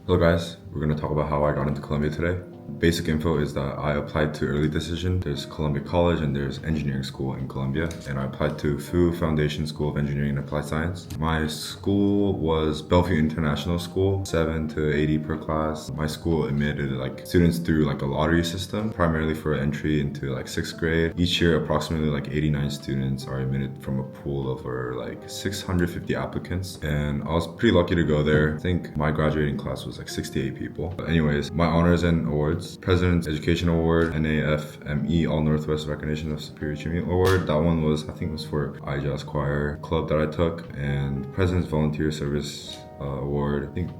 Hello guys, we're going to talk about how I got into Colombia today. Basic info is that I applied to early decision. There's Columbia College and there's engineering school in Colombia, and I applied to FU Foundation School of Engineering and Applied Science. My school was Bellevue International School, 7 to 80 per class. My school admitted students through a lottery system, primarily for entry into 6th grade. Each year approximately 89 students are admitted from a pool of over 650 applicants, and I was pretty lucky to go there. I think my graduating class was 68 people. But anyways, my honors and awards: President's Education Award, NAFME All Northwest Recognition of Superior Achievement Award. That one was, I think it was for iJazz Choir Club that I took, and President's Volunteer Service Award. I think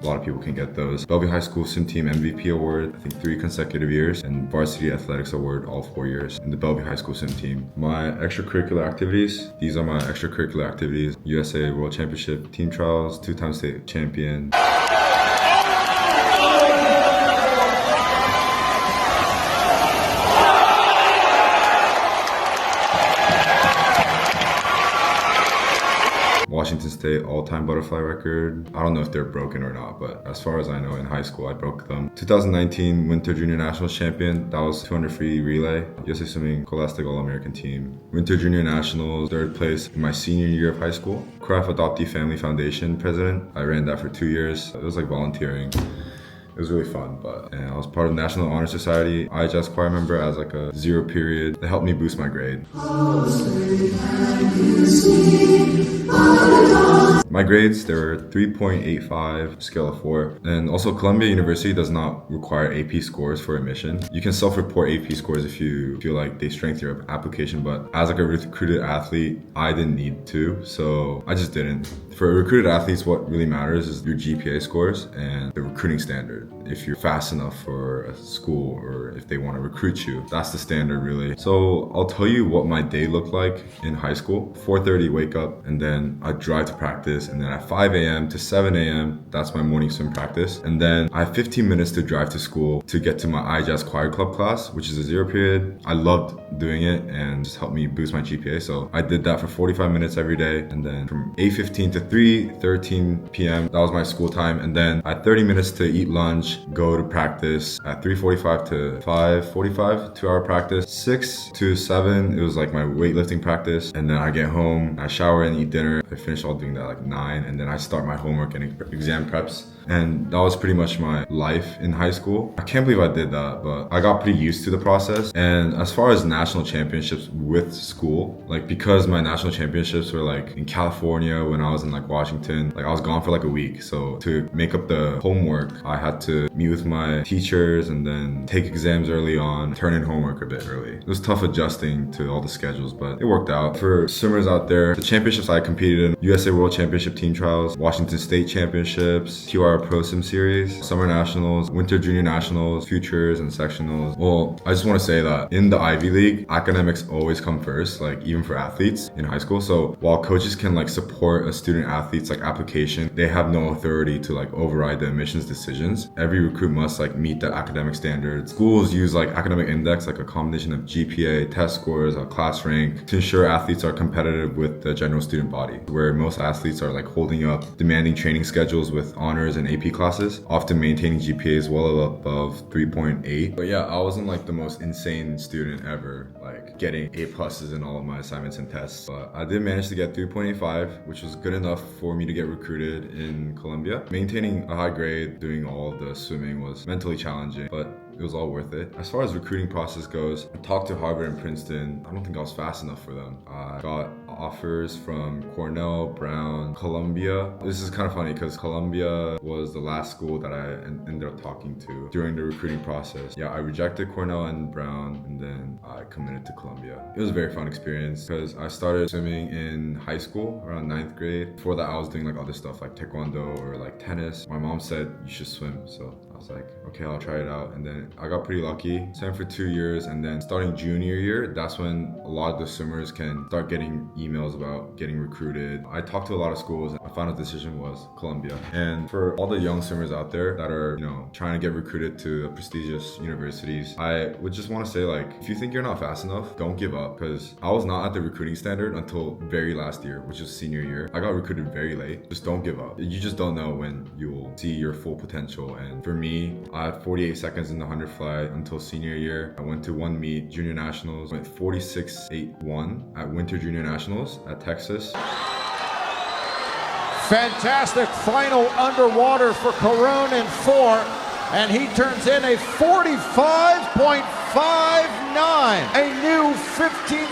a lot of people can get those. Bellevue High School Sim Team MVP Award, I think 3 consecutive years, and Varsity Athletics Award all 4 years in the Bellevue High School Sim Team. My extracurricular activities, these are my extracurricular activities: USA World Championship Team Trials, 2-time state champion. Washington State all-time butterfly record. I don't know if they're broken or not, but as far as I know, in high school I broke them. 2019 Winter Junior Nationals champion. That was 200 free relay. USA Swimming Scholastic All-American team. Winter Junior Nationals, 3rd place in my senior year of high school. Craft Adoptee Family Foundation president. I ran that for 2 years. It was like volunteering. It was really fun, and I was part of National Honor Society, iJazz Choir member as a 0 period. They helped me boost my grade. My grades, they were 3.85, scale of 4. And also Columbia University does not require AP scores for admission. You can self-report AP scores if you feel like they strengthen your application, but as a recruited athlete, I didn't need to, so I just didn't. For recruited athletes, what really matters is your GPA scores and the recruiting standard. If you're fast enough for a school or if they want to recruit you, that's the standard really. So I'll tell you what my day looked like in high school. 4:30 wake up, and then I drive to practice, and then at 5 a.m. to 7 a.m. that's my morning swim practice. And then I have 15 minutes to drive to school to get to my iJazz Choir Club class, which is a 0 period. I loved doing it and just helped me boost my GPA. So I did that for 45 minutes every day, and then from 8:15 to 3:13 p.m. that was my school time, and then I had 30 minutes to eat lunch, go to practice at 3:45 to 5:45, 2-hour practice. 6 to 7 it was my weightlifting practice, and then I get home, I shower and eat dinner. I finish all doing that 9, and then I start my homework and exam preps. And that was pretty much my life in high school. I can't believe I did that, but I got pretty used to the process. And as far as national championships with school, because my national championships were in California when I was in Washington, I was gone for a week. So to make up the homework, I had to meet with my teachers and then take exams early on, turn in homework a bit early. It was tough adjusting to all the schedules, but it worked out. For swimmers out there, the championships I competed in: USA World Championship Team Trials, Washington State Championships, TR Pro Sim Series, Summer Nationals, Winter Junior Nationals, Futures, and Sectionals. Well, I just want to say that in the Ivy League, academics always come first, even for athletes in high school. So while coaches can support a student athlete's application, they have no authority to override the admissions decisions. Every recruit must meet the academic standards. Schools use academic index, a combination of GPA, test scores, a class rank, to ensure athletes are competitive with the general student body, where most athletes are holding up demanding training schedules with honors and AP classes, often maintaining GPAs well above 3.8. But yeah, I wasn't the most insane student ever, getting A pluses in all of my assignments and tests. But I did manage to get 3.85, which was good enough for me to get recruited in Colombia. Maintaining a high grade, doing all of the swimming was mentally challenging, but it was all worth it. As far as recruiting process goes, I talked to Harvard and Princeton. I don't think I was fast enough for them. I got offers from Cornell, Brown, Columbia. This is kind of funny because Columbia was the last school that I ended up talking to during the recruiting process. Yeah, I rejected Cornell and Brown, and then I committed to Columbia. It was a very fun experience because I started swimming in high school around 9th grade. Before that, I was doing other stuff like taekwondo or tennis. My mom said you should swim, so I was like, okay, I'll try it out. And then I got pretty lucky. Swam for 2 years, and then starting junior year, that's when a lot of the swimmers can start getting emails about getting recruited. I talked to a lot of schools, and my final decision was Columbia. And for all the young swimmers out there that are, trying to get recruited to prestigious universities, I would just want to say, like, if you think you're not fast enough, don't give up, because I was not at the recruiting standard until very last year, which was senior year. I got recruited very late. Just don't give up. You just don't know when you will see your full potential. And for me, I had 48 seconds in the 100 fly until senior year. I went to one meet, junior nationals, went 46.81 at Winter Junior Nationals at Texas. Fantastic final underwater for Karun in 4, and he turns in a 45.59, a new 15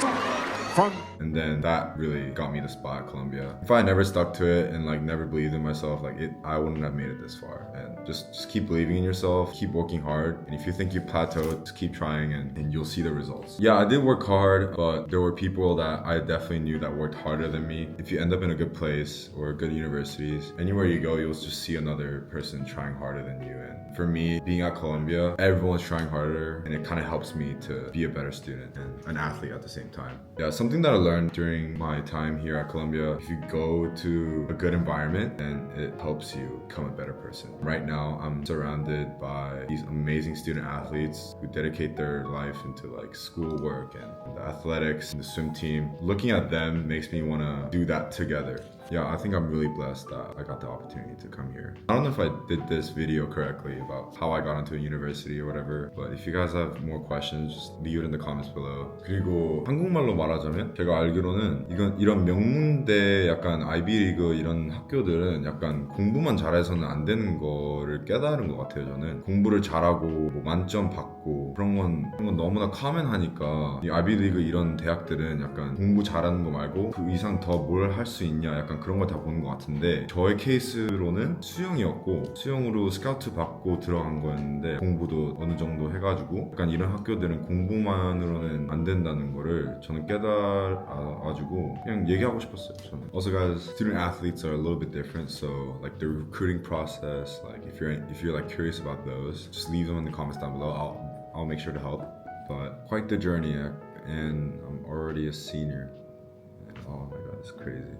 from. And then that really got me the spot at Columbia. If I never stuck to it and never believed in myself, I wouldn't have made it this far. And just keep believing in yourself, keep working hard. And if you think you plateaued, just keep trying and you'll see the results. Yeah, I did work hard, but there were people that I definitely knew that worked harder than me. If you end up in a good place or good universities, anywhere you go, you'll just see another person trying harder than you. And for me, being at Columbia, everyone's trying harder, and it kind of helps me to be a better student and an athlete at the same time. Yeah, something that I learned during my time here at Columbia, if you go to a good environment, then it helps you become a better person. Right now, I'm surrounded by these amazing student athletes who dedicate their life into schoolwork and the athletics and the swim team. Looking at them makes me want to do that together. Yeah, I think I'm really blessed that I got the opportunity to come here. I don't know if I did this video correctly about how I got into a university or whatever, but if you guys have more questions, just leave it in the comments below. 그리고 한국말로 말하자면 제가 알기로는 이런 명문대 약간 아이비리그 이런 학교들은 약간 공부만 잘해서는 안 되는 거를 깨달은 것 같아요. 저는 공부를 잘하고 뭐 만점 받고 그런 건 너무나 커먼하니까 이 아이비리그 이런 대학들은 약간 공부 잘하는 거 말고 그 이상 더 뭘 할 수 있냐 약간 그런 걸 다 보는 것 같은데, 저의 케이스로는 수영이었고 수영으로 스카우트 받고 들어간 거였는데 공부도 어느 정도 해가지고 약간 이런 학교들은 공부만으로는 안 된다는 거를 저는 깨달아가지고 그냥 얘기하고 싶었어요. 저는. Also guys, student athletes are a little bit different, so the recruiting process, if you're curious about those, just leave them in the comments down below. I'll make sure to help. But quite the journey, and I'm already a senior. Oh my god, it's crazy.